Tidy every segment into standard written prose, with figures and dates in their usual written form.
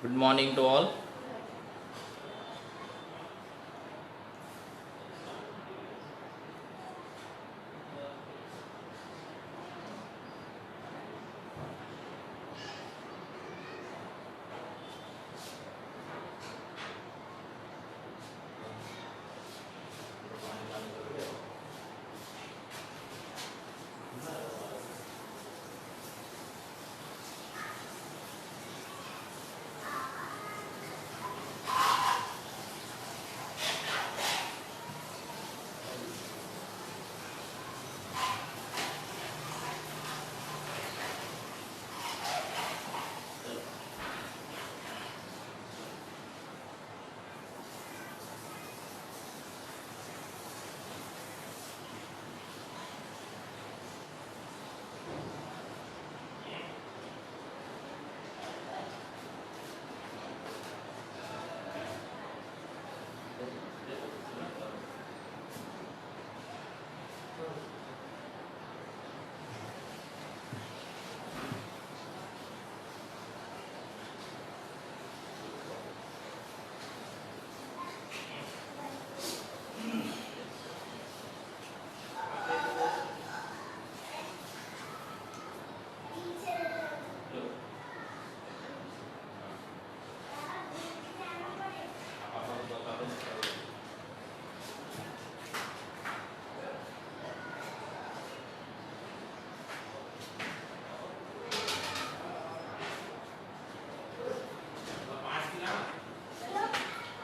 Good morning to all.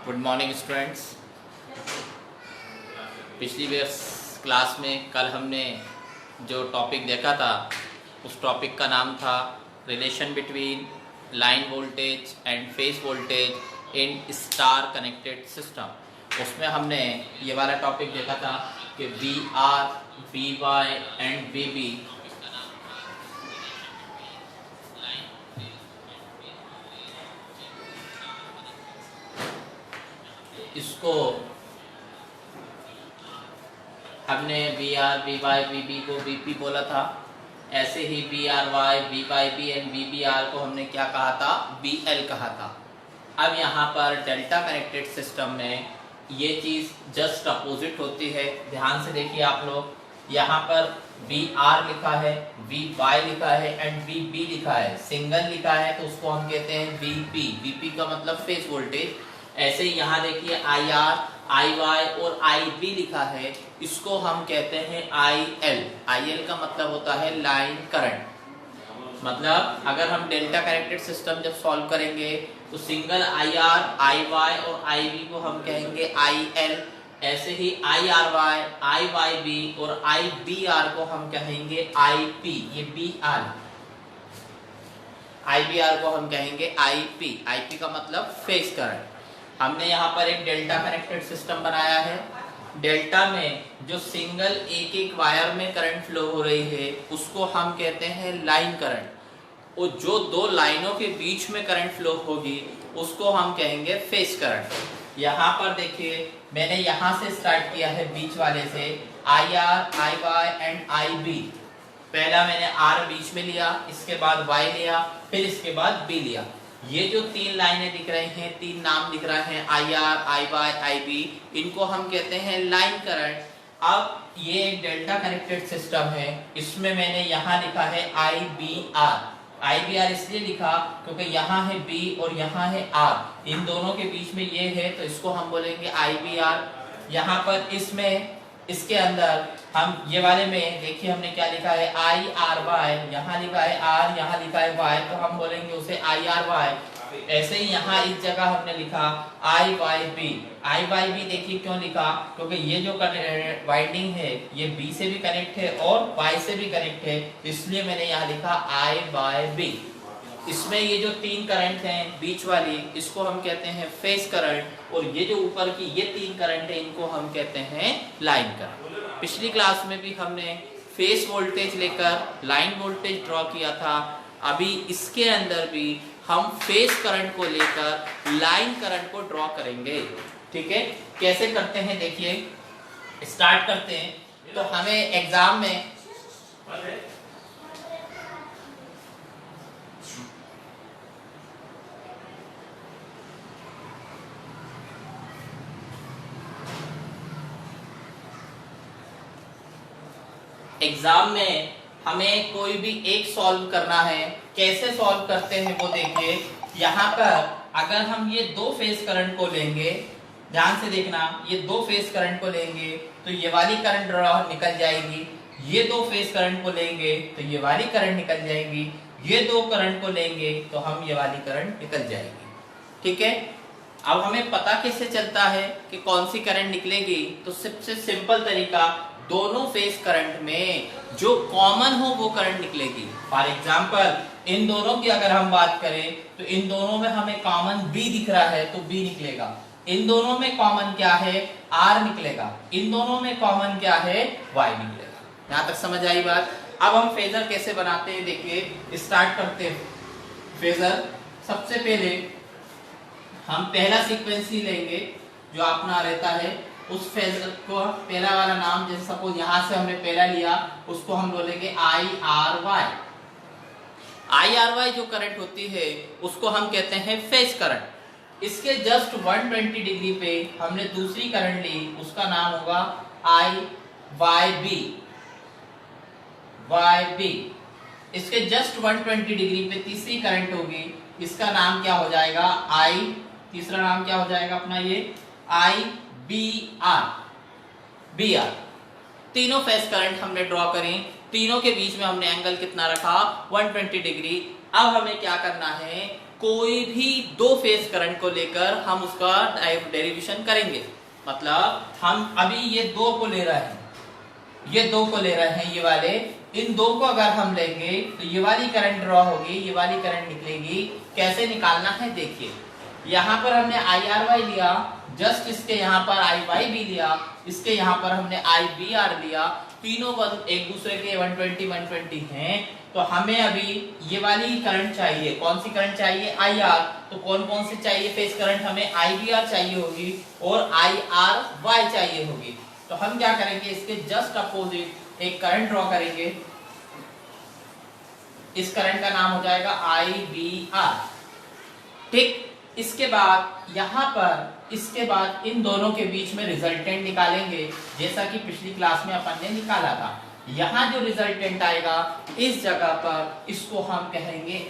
Good morning students. पिछली class में कल हमने जो टॉपिक देखा था उस टॉपिक का नाम था relation between line voltage and phase voltage in star connected system. उसमें हमने ये वाला टॉपिक देखा था कि V R, V Y and V B इसको हमने V R, V Y, V B को वी पी बोला था। ऐसे ही V R Y, V Y B and V B R को हमने क्या कहा था? बी एल कहा था। अब यहाँ पर डेल्टा कनेक्टेड सिस्टम में ये चीज़ जस्ट अपोजिट होती है। ध्यान से देखिए आप लोग, यहाँ पर वी आर लिखा है, वी वाई लिखा है एंड वी बी लिखा है। सिंगल लिखा है तो उसको हम कहते हैं वी पी। वी पी का मतलब फेज वोल्टेज। ऐसे ही यहाँ देखिए आई आर, आई वाई और आई बी लिखा है, इसको हम कहते हैं आई एल। आई एल का मतलब होता है लाइन करंट। मतलब अगर हम डेल्टा कनेक्टेड सिस्टम जब सॉल्व करेंगे तो single I R, I Y और आई बी को हम कहेंगे आई एल। ऐसे ही I R Y, I Y B और आई बी आर को हम कहेंगे आई पी। ये B R, I B R को हम कहेंगे आई पी। आई पी का मतलब फेज करंट। हमने यहाँ पर एक डेल्टा कनेक्टेड सिस्टम बनाया है। डेल्टा में जो सिंगल एक एक वायर में करंट फ्लो हो रही है उसको हम कहते हैं लाइन करंट, और जो दो लाइनों के बीच में करंट फ्लो होगी उसको हम कहेंगे फेज करंट। यहाँ पर देखिए मैंने यहाँ से स्टार्ट किया है बीच वाले से, I R, I Y and I B. पहला मैंने आर बीच में लिया, इसके बाद वाई लिया, फिर इसके बाद बी लिया। ये जो तीन लाइनें दिख रही हैं, तीन नाम दिख रहे हैं, I R, I Y, I B, इनको हम कहते हैं लाइन करंट। अब ये एक डेल्टा कनेक्टेड सिस्टम है, इसमें मैंने यहाँ लिखा है I B R. I B R इसलिए लिखा क्योंकि यहाँ है बी और यहाँ है आर, इन दोनों के बीच में ये है तो इसको हम बोलेंगे आई बी आर। यहाँ पर इसमें इसके अंदर हम ये वाले में देखिए हमने क्या लिखा है, आई आर वाई, यहाँ लिखा है आर, यहाँ लिखा है वाई, तो हम बोलेंगे उसे आई आर वाई। ऐसे ही यहाँ इस जगह हमने लिखा आई वाई बी। आई वाई बी देखिए क्यों लिखा, क्योंकि ये जो वाइंडिंग है ये बी से भी कनेक्ट है और वाई से भी कनेक्ट है, इसलिए मैंने यहाँ लिखा आई वाई बी। इसमें ये जो तीन करंट हैं बीच वाली, इसको हम कहते हैं फेज करंट, और ये जो ऊपर की ये तीन करंट है इनको हम कहते हैं लाइन करंट। पिछली क्लास में भी हमने फेज वोल्टेज लेकर लाइन वोल्टेज ड्रॉ किया था। अभी इसके अंदर भी हम फेज करंट को लेकर लाइन करंट को ड्रॉ करेंगे। ठीक है, कैसे करते हैं देखिए, स्टार्ट करते हैं। तो हमें एग्जाम में एग्जाम में हमें कोई भी एक सॉल्व करना है, कैसे सॉल्व करते हैं वो देखिए। यहाँ पर अगर हम ये दो फेज करंट को लेंगे, ध्यान से देखना, ये दो फेज करंट को लेंगे तो ये वाली करंट निकल जाएगी, ये दो फेज करंट को लेंगे तो ये वाली करंट निकल जाएगी, ये दो करंट को लेंगे तो हम ये वाली करंट निकल जाएगी। ठीक है, अब हमें पता कैसे चलता है कि कौन सी करंट निकलेगी? तो सबसे सिंपल तरीका, दोनों फेज करंट में जो कॉमन हो वो करंट निकलेगी। फॉर एग्जांपल इन दोनों की अगर हम बात करें तो इन दोनों में हमें कॉमन B दिख रहा है तो B निकलेगा। इन दोनों में कॉमन क्या है? R निकलेगा। इन दोनों में कॉमन क्या है? Y निकलेगा। यहां तक समझ आई बात? अब हम फेजर कैसे बनाते हैं देखिए, स्टार्ट करते हैं फेजर। सबसे पहले हम पहला सीक्वेंस ही लेंगे जो अपना रहता है, उस फेजर को पहला वाला नाम, जैसे सपोज यहां से हमने पहला लिया, उसको हम बोलेंगे IRY। IRY जो करंट होती है उसको हम कहते हैं फेज करंट। इसके जस्ट 120 डिग्री पे हमने दूसरी करंट ली, उसका नाम होगा YB। इसके जस्ट 120 डिग्री पे तीसरी करंट होगी, इसका नाम क्या हो जाएगा? तीसरा नाम क्या हो जाएगा अपना? ये BR। तीनों फेज करंट हमने ड्रॉ करें, तीनों के बीच में हमने एंगल कितना रखा? 120 डिग्री। अब हमें क्या करना है? कोई भी दो फेज करंट को लेकर हम उसका डेरिवेशन करेंगे। मतलब हम अभी ये दो को ले रहे हैं, ये वाले, इन दो को अगर हम लेंगे तो ये वाली करंट ड्रॉ होगी, ये वाली करंट निकलेगी। कैसे निकालना है देखिए, यहाँ पर हमने IRY लिया, जस्ट इसके यहाँ पर IYB लिया, इसके यहाँ पर हमने IBR लिया, तीनों एक दूसरे के 120 हैं। तो हमें अभी ये वाली करंट चाहिए, कौन सी करंट चाहिए? IR। तो कौन कौन से चाहिए फेज करंट? हमें IBR चाहिए होगी और IRY चाहिए होगी। तो हम क्या करेंगे, इसके जस्ट अपोजिट एक करंट ड्रॉ करेंगे, इस करंट का नाम हो जाएगा IBR। ठीक, इसके बाद यहाँ पर, इसके बाद इन दोनों के बीच में रिजल्टेंट निकालेंगे, जैसा कि पिछली क्लास में अपन ने निकाला था। यहाँ जो रिजल्टेंट आएगा इस जगह पर, इसको हम कहेंगे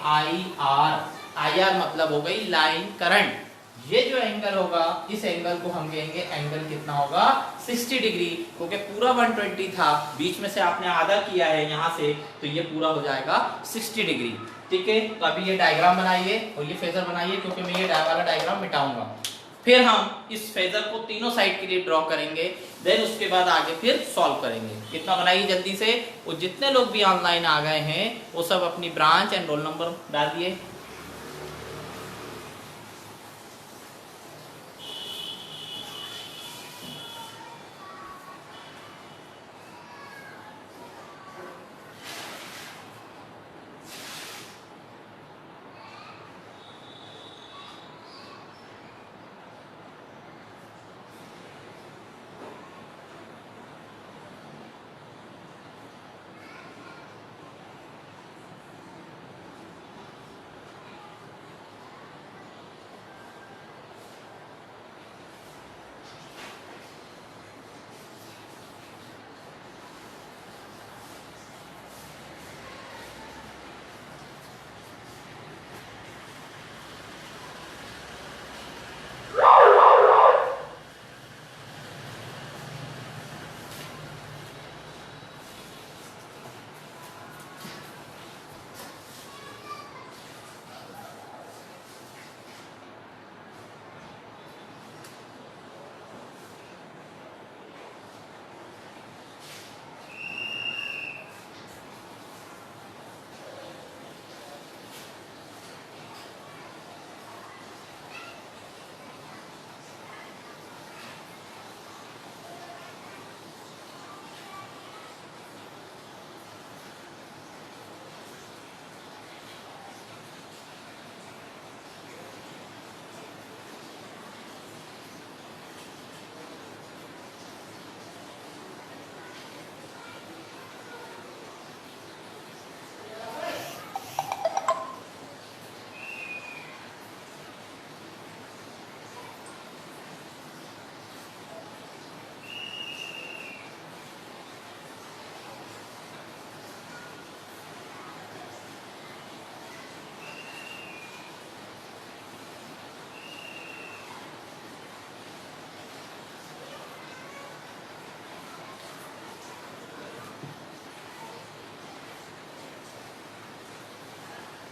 IR मतलब हो गई लाइन करंट। ये जो एंगल होगा, इस एंगल को हम कहेंगे एंगल कितना होगा? 60 डिग्री, क्योंकि पूरा 120 था, बीच में से आपने आधा किया है यहाँ से, तो ये पूरा हो जाएगा 60 डिग्री। ठीक है, तो अभी ये डायग्राम बनाइए और ये फेजर बनाइए, क्योंकि मैं ये वाला डायग्राम मिटाऊंगा। फिर हम इस फेजर को तीनों साइड के लिए ड्रॉ करेंगे, देन उसके बाद आगे फिर सॉल्व करेंगे। कितना बनाइए जल्दी से, और जितने लोग भी ऑनलाइन आ गए हैं वो सब अपनी ब्रांच एंड रोल नंबर डाल दिए।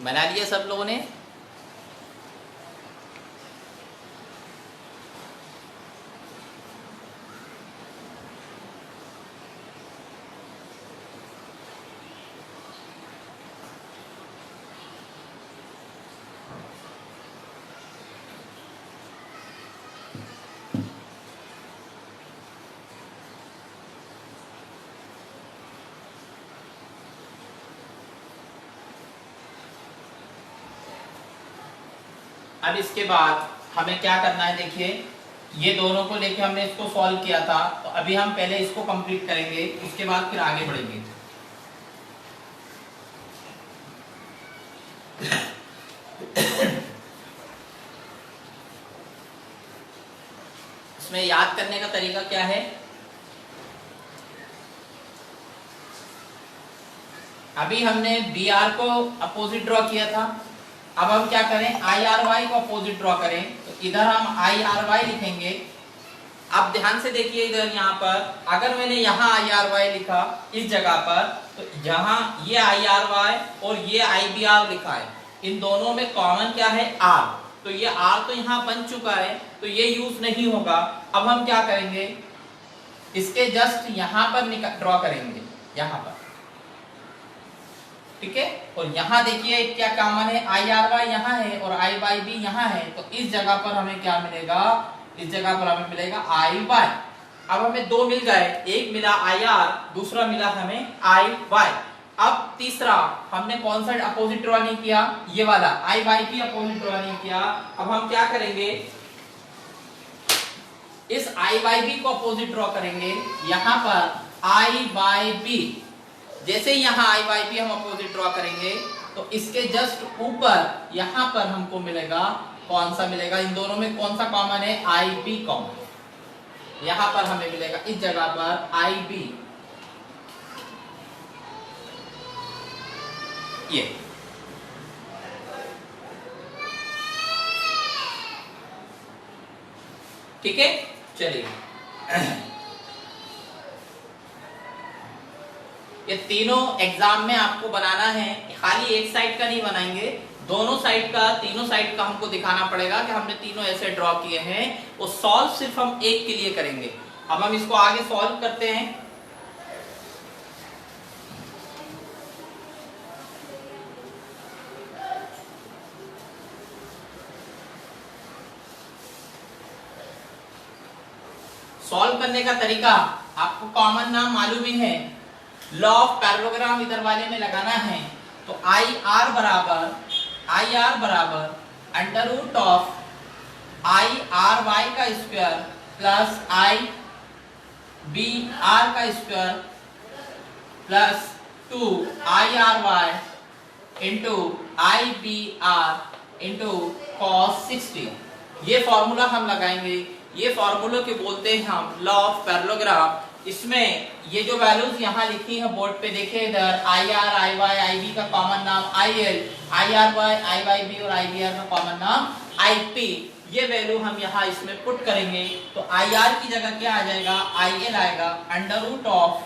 बना लिया सब लोगों ने? अब इसके बाद हमें क्या करना है, देखिए ये दोनों को लेके हमने इसको सॉल्व किया था, तो अभी हम पहले इसको कंप्लीट करेंगे, उसके बाद फिर आगे बढ़ेंगे। इसमें याद करने का तरीका क्या है, अभी हमने बी आर को अपोजिट ड्रॉ किया था, अब हम क्या करें, आई आर वाई को अपोजिट ड्रॉ करें, तो इधर हम आई आर वाई लिखेंगे। अब ध्यान से देखिए इधर यहाँ पर अगर मैंने यहाँ आई आर वाई लिखा इस जगह पर, तो जहाँ ये आई आर वाई और ये आई बी आर लिखा है, इन दोनों में कॉमन क्या है, आर, तो ये आर तो यहाँ बन चुका है, तो ये यूज नहीं होगा। अब हम क्या करेंगे, इसके जस्ट यहाँ पर ड्रॉ करेंगे, यहाँ पर, ठीक है। और यहाँ देखिए क्या कॉमन है, आई आर वाई यहाँ है और आई वाई भी यहाँ है, तो इस जगह पर हमें क्या मिलेगा, इस जगह पर हमें मिलेगा आई वाई। अब हमें दो मिल गए, एक मिला आई आर, दूसरा मिला हमें आई वाई। अब तीसरा हमने कौन सा अपोजिट ड्रॉ नहीं किया, ये वाला आई वाई भी अपोजिट ड्रॉ नहीं किया। अब हम क्या करेंगे, इस आई वाई बी को अपोजिट ड्रॉ करेंगे, यहाँ पर आई वाई बी, जैसे यहाँ आई वाई बी हम अपोजिट ड्रॉ करेंगे, तो इसके जस्ट ऊपर यहाँ पर हमको मिलेगा, कौन सा मिलेगा, इन दोनों में कौन सा कॉमन है, आई बी कॉमन। यहाँ पर हमें मिलेगा इस जगह पर आई बी, ये ठीक है। चलिए ये तीनों एग्जाम में आपको बनाना है, खाली एक साइड का नहीं बनाएंगे, दोनों साइड का, तीनों साइड का हमको दिखाना पड़ेगा कि हमने तीनों ऐसे ड्रॉ किए हैं। वो सॉल्व सिर्फ हम एक के लिए करेंगे। अब हम इसको आगे सॉल्व करते हैं। सॉल्व करने का तरीका आपको कॉमन नाम मालूम ही है, लॉ ऑफ पैरेललोग्राम इधर वाले में लगाना है। तो आई आर बराबर under root of I R Y का square plus I B R का square plus 2 I R Y into I B R into cos 60। ये फॉर्मूला हम लगाएंगे, ये फॉर्मूला के बोलते हैं हम लॉ ऑफ पैरेललोग्राम। इसमें ये जो वैल्यूज यहाँ लिखी है बोर्ड पे देखिए, इधर I R I Y I B का कॉमन नाम I L, I R Y I Y B और आई बी आर का कॉमन नाम आई पी। ये वैल्यू हम यहाँ इसमें पुट करेंगे, तो आई आर की जगह क्या आ जाएगा, आई एल आएगा, under root of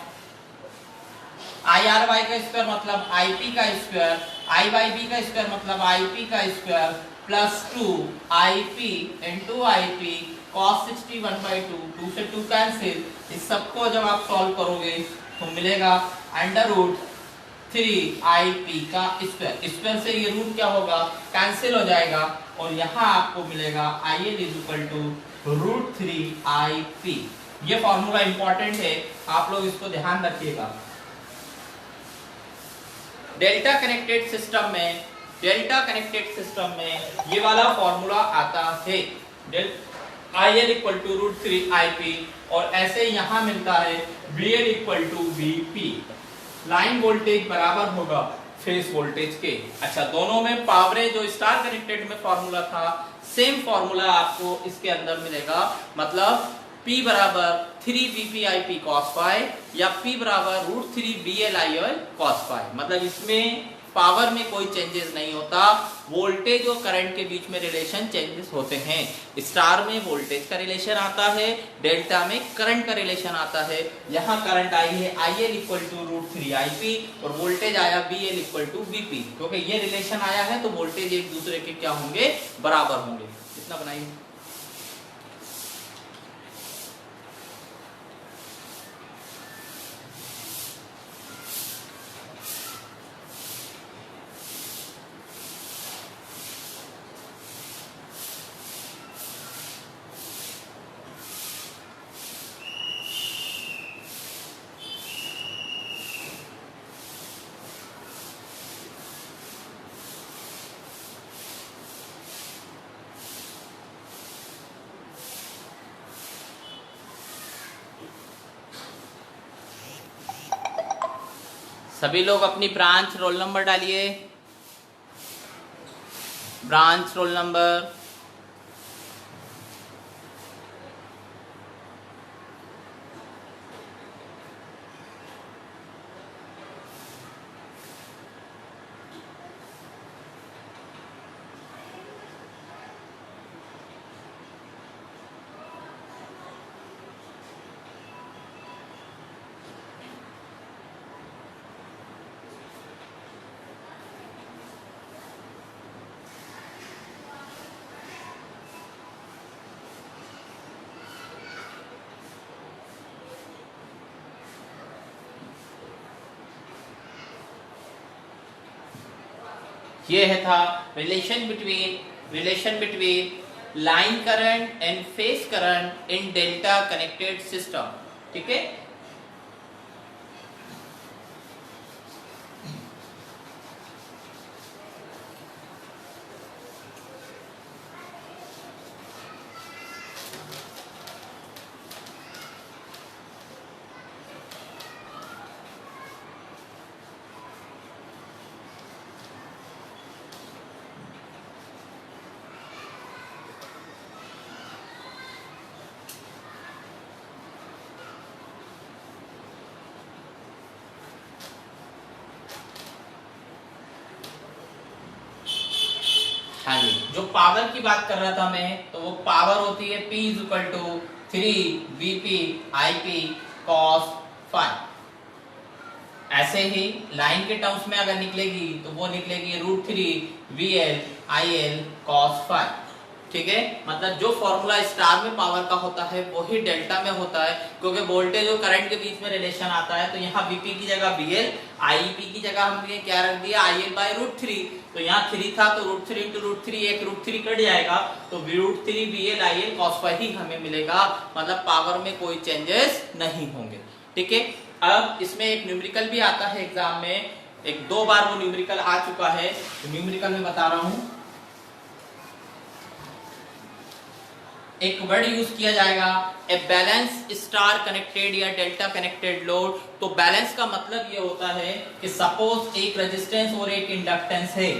I R Y का स्क्वायर मतलब आई पी का स्क्वायर, आई वाई बी का स्क्वायर मतलब आई पी का square plus 2 I P into I P cos 60 1/2, 2 से 2 कैंसिल। इस सबको जब आप सॉल्व करोगे तो मिलेगा अंडर रूट 3 आई पी का स्क्वायर, स्क्वायर से ये रूट क्या होगा, कैंसिल हो जाएगा, और यहाँ आपको मिलेगा I L is equal to root 3 I P. ये फॉर्मूला इंपॉर्टेंट है, आप लोग इसको ध्यान रखिएगा। डेल्टा कनेक्टेड सिस्टम में ये वाला फॉर्मूला आता है, I L equal to root 3 I P, और ऐसे यहाँ मिलता है V L equal to V P. Line voltage बराबर होगा फेस वोल्टेज के। अच्छा, दोनों में पावरें जो स्टार कनेक्टेड में फॉर्मूला था, सेम फॉर्मूला आपको इसके अंदर मिलेगा, मतलब P बराबर 3 VP IP cos phi या P बराबर root 3 BL IL cos phi। मतलब इसमें पावर में कोई चेंजेस नहीं होता, वोल्टेज और करंट के बीच में रिलेशन चेंजेस होते हैं। स्टार में वोल्टेज का रिलेशन आता है, डेल्टा में करंट का रिलेशन आता है। यहाँ करंट आई है IL इक्वल टू √3 IP और वोल्टेज आया BL इक्वल टू BP। क्योंकि ये रिलेशन आया है तो वोल्टेज एक दूसरे के क्या होंगे, बराबर होंगे। इतना बनाइए। सभी लोग अपनी ब्रांच रोल नंबर डालिए, ब्रांच रोल नंबर। ये है था relation between line current and phase current in delta connected system. ठीक है, हाँ जी, जो पावर की बात कर रहा था मैं, तो वो पावर होती है P equal to 3 VP IP cos phi। ऐसे ही लाइन के टर्म्स में अगर निकलेगी तो वो निकलेगी √3 VL IL cos phi। ठीक है, मतलब जो फॉर्मूला स्टार में पावर का होता है वही डेल्टा में होता है, क्योंकि वोल्टेज और करंट के बीच में रिलेशन आता है। तो यहाँ VP की जगह BL, IEP की जगह हमने क्या रख दिया IL बाय √3। तो यहाँ 3 था तो √3 इंटू √3, एक √3 कट जाएगा तो √3 VL IL cos phi ही हमें मिलेगा, मतलब पावर में कोई चेंजेस नहीं होंगे। ठीक है, अब इसमें एक न्यूमेरिकल भी आता है एग्जाम में, एक 2 बार वो न्यूमेरिकल आ चुका है, तो न्यूमेरिकल में बता रहा हूं। एक वर्ड यूज किया जाएगा ए बैलेंस स्टार कनेक्टेड या डेल्टा कनेक्टेड लोड। तो बैलेंस का मतलब ये होता है कि सपोज एक रेजिस्टेंस और एक इंडक्टेंस है,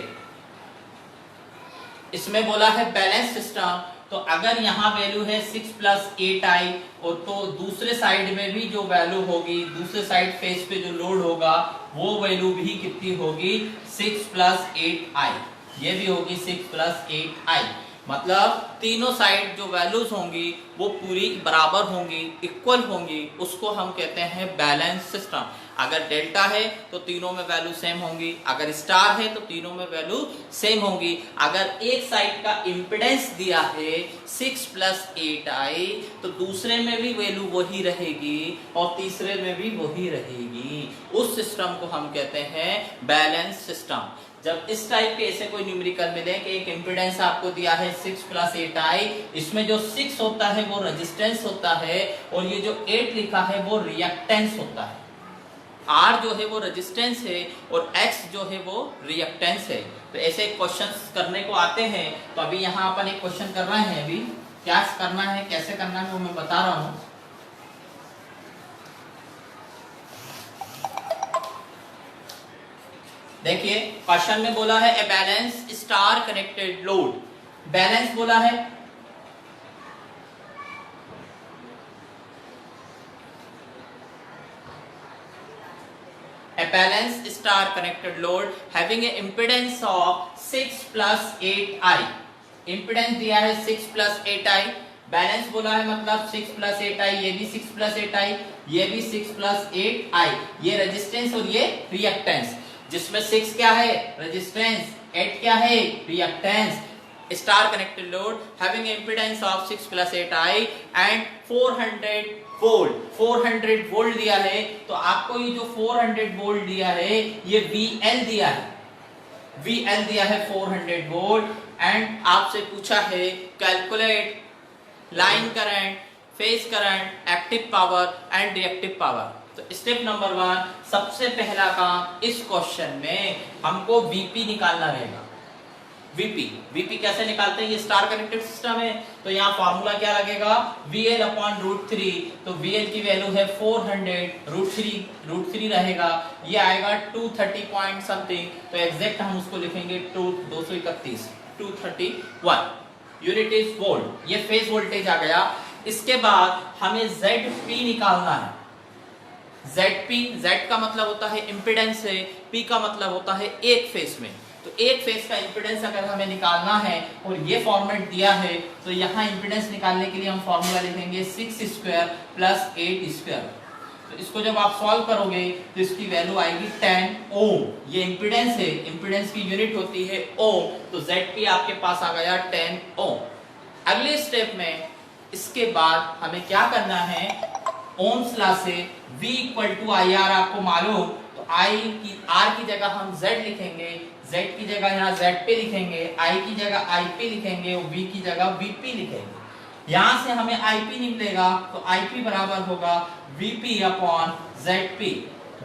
इसमें बोला है बैलेंस सिस्टम। तो अगर यहाँ वैल्यू है 6 + 8i और तो दूसरे साइड में भी जो वैल्यू होगी, दूसरे साइड फेस पे जो लोड होगा वो वैल्यू भी कितनी होगी 6 + 8i, ये भी होगी 6 + 8i। मतलब तीनों साइड जो वैल्यूज होंगी वो पूरी बराबर होंगी, इक्वल होंगी, उसको हम कहते हैं बैलेंस सिस्टम। अगर डेल्टा है तो तीनों में वैल्यू सेम होंगी, अगर स्टार है तो तीनों में वैल्यू सेम होंगी। अगर एक साइड का इंपेडेंस दिया है 6 + 8i तो दूसरे में भी वैल्यू वही रहेगी और तीसरे में भी वही रहेगी। उस सिस्टम को हम कहते हैं बैलेंस सिस्टम। जब इस टाइप के ऐसे कोई न्यूमेरिकल मिले कि एक इंपेडेंस आपको दिया है 6 + 8i, इसमें जो 6 होता है वो रेजिस्टेंस होता है और ये जो 8 लिखा है वो रिएक्टेंस होता है। R जो है वो रेजिस्टेंस है और X जो है वो रिएक्टेंस है। तो ऐसे क्वेश्चंस करने को आते हैं। तो अभी यहाँ अपन एक क्वेश्चन कर रहे हैं, अभी क्या करना है कैसे करना है वो मैं बता रहा हूँ। देखिए क्वेश्चन में बोला है a balance star connected load, balance बोला है, ए balanced star connected load having a impedance of 6 plus 8i. impedance दिया है 6 plus 8i, बैलेंस बोला है मतलब 6 plus 8i, ये भी 6 plus 8i, ये भी 6 plus 8i, ये रेजिस्टेंस और ये रिएक्टेंस, जिसमें 6 क्या है रेजिस्टेंस, 8 क्या है reactance. Star connected load having impedance of 6 plus 8i and 400 volt. 400 volt दिया है, तो आपको ये जो 400 वोल्ट दिया है ये VL दिया है, VL दिया है 400 वोल्ट. एंड आपसे पूछा है calculate line current, phase current, active power and reactive power. तो स्टेप नंबर 1, सबसे पहला काम इस क्वेश्चन में हमको VP निकालना रहेगा. VP कैसे निकालते हैं, ये स्टार कनेक्टेड सिस्टम है, तो यहाँ फॉर्मूला क्या लगेगा VL अपॉन √3. तो VL की वैल्यू है 400, √3 रहेगा, ये आएगा 230 पॉइंट समथिंग. तो एग्जैक्ट हम उसको लिखेंगे 231 231 यूनिट इज वोल्ट. ये फेज वोल्टेज आ गया. इसके बाद हमें ZP निकालना है. Z का मतलब होता है इम्पीडेंस है, P का मतलब होता है एक फेज में. तो एक फेज का इम्पीडेंस अगर हमें निकालना है और ये फॉर्मेट दिया है, तो यहाँ इम्पीडेंस निकालने के लिए हम फॉर्मूला लिखेंगे 6 स्क्वायर प्लस 8 स्क्वायर. तो इसको जब आप सॉल्व करोगे तो इसकी वैल्यू आएगी 10 ओम. ये इम्पीडेंस है, इम्पीडेंस की यूनिट होती है ओम. तो ZP आपके पास आ गया 10 ओम. अगले स्टेप में इसके बाद हमें क्या करना है, ओम्स लॉ से V इक्वल टू IR आपको मालूम, तो R की जगह हम Z लिखेंगे, Z की जगह यहाँ ZP लिखेंगे, I की जगह IP लिखेंगे और V की जगह VP लिखेंगे. यहाँ से हमें IP निकलेगा, तो IP बराबर होगा VP अपॉन ZP.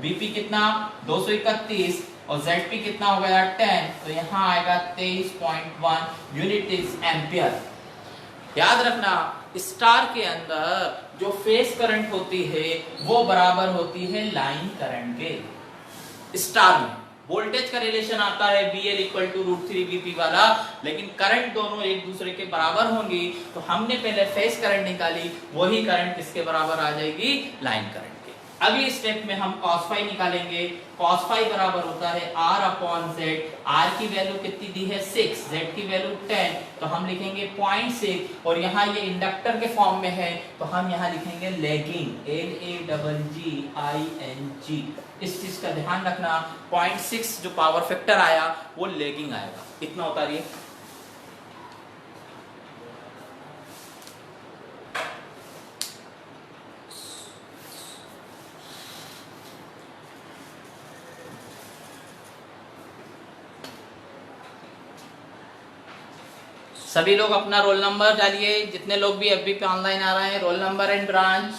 VP कितना 231 और ZP कितना हो गया 10, तो यहाँ आएगा 23.1 यूनिट इज एम्पियर. याद रखना स्टार के अंदर जो फेज करंट होती है वो बराबर होती है लाइन करंट के. स्टार में वोल्टेज का रिलेशन आता है VL इक्वल टू √3 VP वाला, लेकिन करंट दोनों एक दूसरे के बराबर होंगी. तो हमने पहले फेज करंट निकाली, वही करंट किसके बराबर आ जाएगी लाइन करंट के. अगले स्टेप में हम cos फाई निकालेंगे. cos फाई बराबर होता है R अपॉन Z. R की वैल्यू कितनी दी है 6, Z की वैल्यू 10, तो हम लिखेंगे 0.6 और यहाँ ये इंडक्टर के फॉर्म में है, तो हम यहाँ लिखेंगे लैगिंग, LAGGING. इस चीज का ध्यान रखना, 0.6 जो पावर फैक्टर आया वो लैगिंग आएगा. इतना उतारिए. सभी लोग अपना रोल नंबर डालिए, जितने लोग भी FB पे ऑनलाइन आ रहे हैं, रोल नंबर एंड ब्रांच.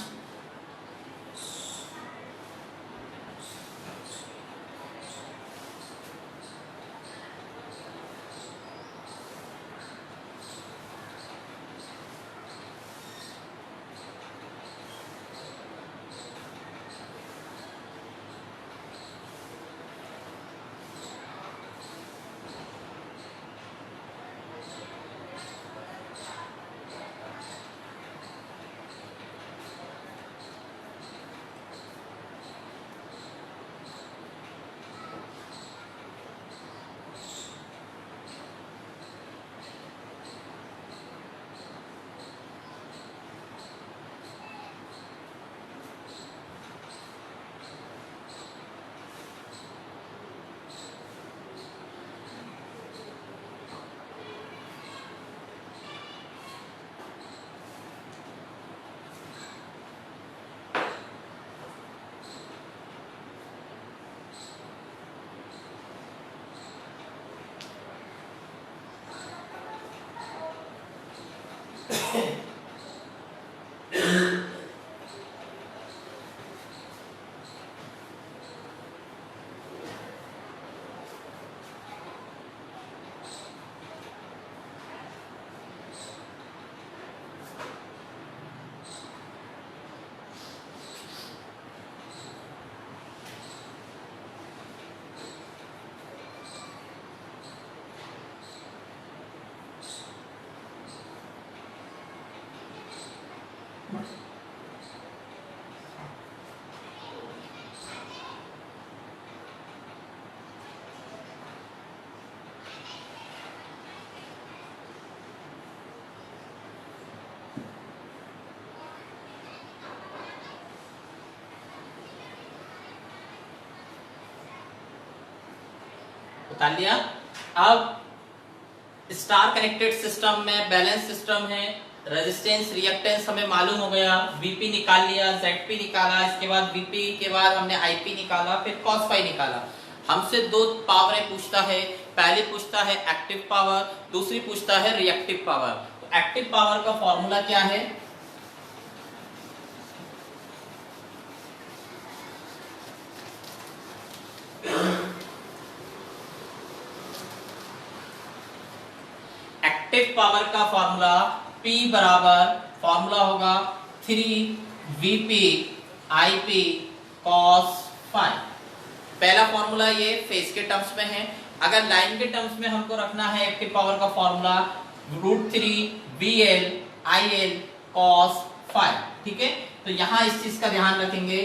बता लिया। अब स्टार कनेक्टेड सिस्टम में बैलेंस सिस्टम है, रेजिस्टेंस रिएक्टेंस हमें मालूम हो गया, वीपी निकाल लिया, जेडपी निकाला, इसके बाद वीपी के बाद हमने आईपी निकाला, फिर कॉस फाई निकाला। हमसे दो पावरें पूछता है, पहली पूछता है एक्टिव पावर, दूसरी पूछता है रिएक्टिव पावर। तो एक्टिव पावर का फॉर्मूला क्या है? एक्टिव पावर का फॉर्मूला P बराबर फॉर्मूला होगा 3 VP IP cos फाई। पहला फॉर्मूला ये फेज के टर्म्स में है। अगर लाइन के टर्म्स में हमको रखना है एक्टिव पावर का formula √3 VL IL cos phi. ठीक है, तो यहां इस चीज का ध्यान रखेंगे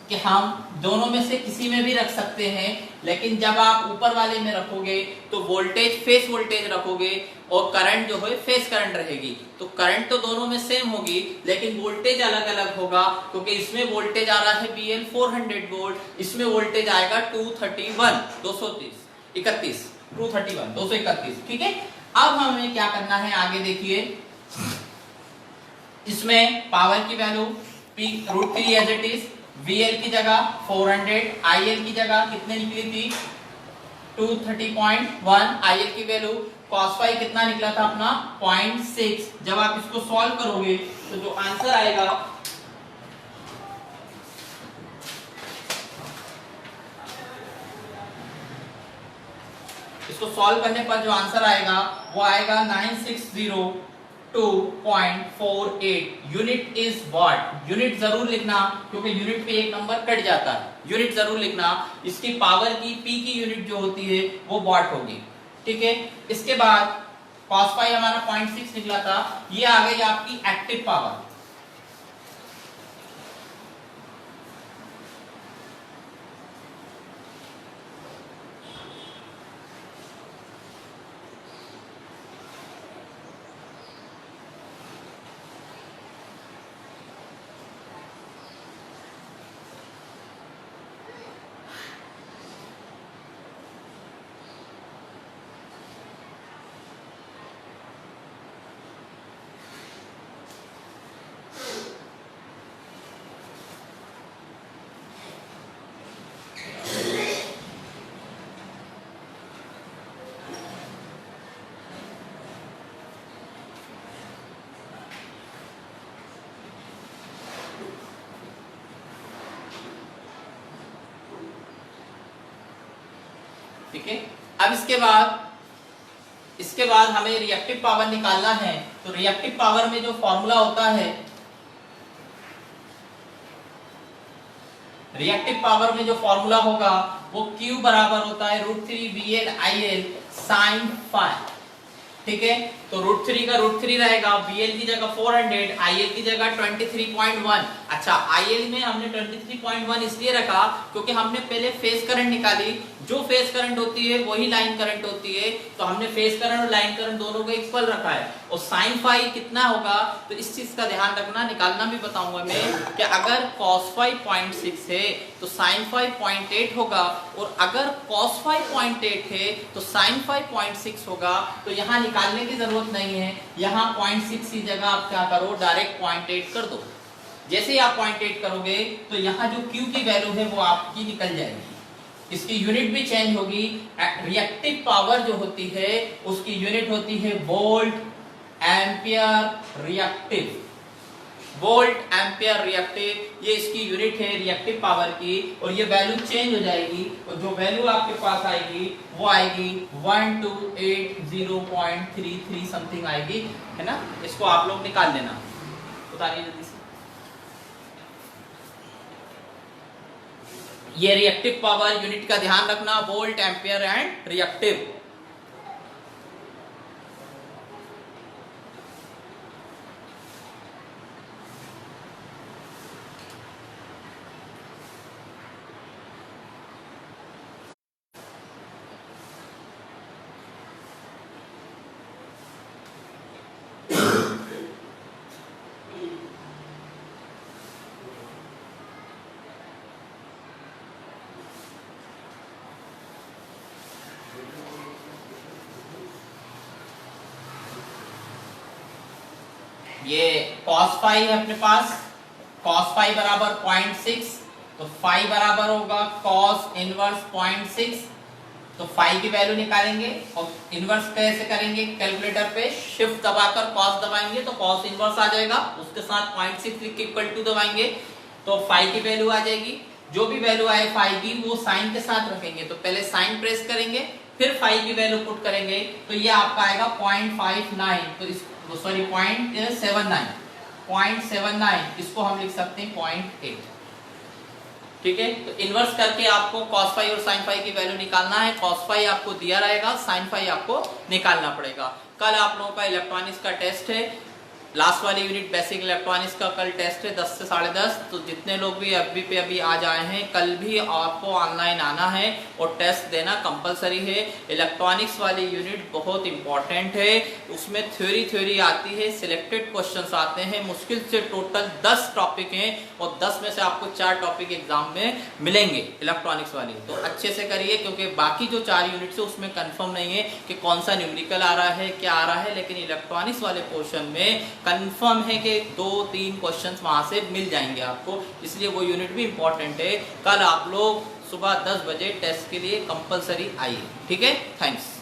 कि हम दोनों में से किसी में भी रख सकते हैं, लेकिन जब आप ऊपर वाले में रखोगे तो वोल्टेज फेस वोल्टेज रखोगे और करंट जो है फेस करंट रहेगी। तो करंट तो दोनों में सेम होगी, लेकिन वोल्टेज अलग अलग होगा, क्योंकि इसमें वोल्टेज आ रहा है BL 400 वोल्ट, इसमें वोल्टेज आएगा 231। ठीक है, अब हमें क्या करना है आगे देखिए। इसमें पावर की value √3 as it is, VL की जगह 400, IL की जगह कितने निकली थी 230.1, IL की वैल्यू cos फाई कितना निकला था अपना 0.6। जब आप इसको सॉल्व करोगे तो जो आंसर आएगा इसको सॉल्व करने पर जो आंसर आएगा वो आएगा 9602.48। Unit is what. यूनिट जरूर लिखना, क्योंकि यूनिट पे एक नंबर कट जाता है, यूनिट जरूर लिखना। इसकी पावर की P की यूनिट जो होती है वो वॉट होगी। ठीक है, इसके बाद cos फाई हमारा 0.6 निकला था, ये आ गई आपकी एक्टिव पावर। ठीक है, अब इसके बाद हमें रिएक्टिव पावर निकालना है। तो रिएक्टिव पावर में जो फॉर्मूला होता है, रिएक्टिव पावर में जो फॉर्मूला होगा वो Q बराबर होता है √3 VL IL sin फाई। ठीक है, तो √3 का √3 रहेगा, VL की जगह 400, IL की जगह 23.1। अच्छा, IL में हमने 23.1 इसलिए रखा क्योंकि हमने पहले फेज करंट निकाली, जो फेज करंट होती है वही लाइन करंट होती है, तो हमने फेज करंट और लाइन करंट दोनों को इक्वल रखा है। और sin फाई कितना होगा, तो इस चीज का ध्यान रखना, निकालना भी बताऊंगा मैं कि अगर cos फाई 0.6 है तो sin फाई 0.8 होगा, और अगर cos फाई 0.8 है तो sin फाई 0.6 होगा। तो यहाँ निकालने की जरूरत नहीं है, यहाँ 0.6 की जगह आप क्या करो, डायरेक्ट 0.8 कर दो। जैसे ही आप 0.8 करोगे तो यहाँ जो Q की वैल्यू है वो आपकी निकल जाएगी, इसकी यूनिट भी चेंज होगी। रिएक्टिव पावर जो होती है उसकी यूनिट होती है volt ampere reactive. Volt ampere reactive, ये इसकी यूनिट है रिएक्टिव पावर की, और ये वैल्यू चेंज हो जाएगी, और जो वैल्यू आपके पास आएगी वो आएगी 1280.33 समथिंग आएगी, है ना। इसको आप लोग निकाल लेना, उतारिए जल्दी से। ये रिएक्टिव पावर यूनिट का ध्यान रखना, वोल्ट एम्पियर एंड रिएक्टिव। ये cos फाई है अपने पास, cos फाई बराबर 0.6, तो फाई बराबर होगा cos इनवर्स 0.6, तो फाई की वैल्यू निकालेंगे और इनवर्स कैसे करेंगे, कैलकुलेटर पे शिफ्ट दबाकर cos दबाएंगे तो cos इनवर्स आ जाएगा, उसके साथ 0.6 लिख के इक्वल टू दबाएंगे तो फाई की वैल्यू आ जाएगी। जो भी वैल्यू आए फाई की वो साइन के साथ रखेंगे, तो पहले साइन प्रेस करेंगे फिर फाई की वैल्यू पुट करेंगे, तो ये आपका आएगा 0.59, तो इस सॉरी 0.79, इसको हम लिख सकते हैं 0.8। ठीक है, तो इनवर्स करके आपको cos फाई और sin फाई की वैल्यू निकालना है। cos फाई आपको दिया रहेगा, sin फाई आपको निकालना पड़ेगा। कल आप लोगों का इलेक्ट्रॉनिक्स का टेस्ट है, लास्ट वाली यूनिट बेसिक इलेक्ट्रॉनिक्स का कल टेस्ट है 10 से 10:30, तो जितने लोग भी एफबी पे अभी आज आए हैं कल भी आपको ऑनलाइन आना है और टेस्ट देना कंपलसरी है। इलेक्ट्रॉनिक्स वाली यूनिट बहुत इंपॉर्टेंट है, उसमें थ्योरी आती है, सिलेक्टेड क्वेश्चंस आते हैं, मुश्किल से टोटल 10 टॉपिक हैं और 10 में से आपको 4 टॉपिक एग्जाम में मिलेंगे इलेक्ट्रॉनिक्स वाली, तो अच्छे से करिए क्योंकि बाकी जो 4 यूनिट्स है उसमें कंफर्म नहीं है कि कौन सा न्यूमेरिकल आ रहा है, क्या आ रहा है, लेकिन इलेक्ट्रॉनिक्स वाले पोर्शन में कंफर्म है कि 2-3 क्वेश्चंस वहां से मिल जाएंगे आपको, इसलिए वो यूनिट भी इंपॉर्टेंट है। कल आप लोग सुबह 10 बजे टेस्ट के लिए कंपलसरी आइए। ठीक है, थैंक्स।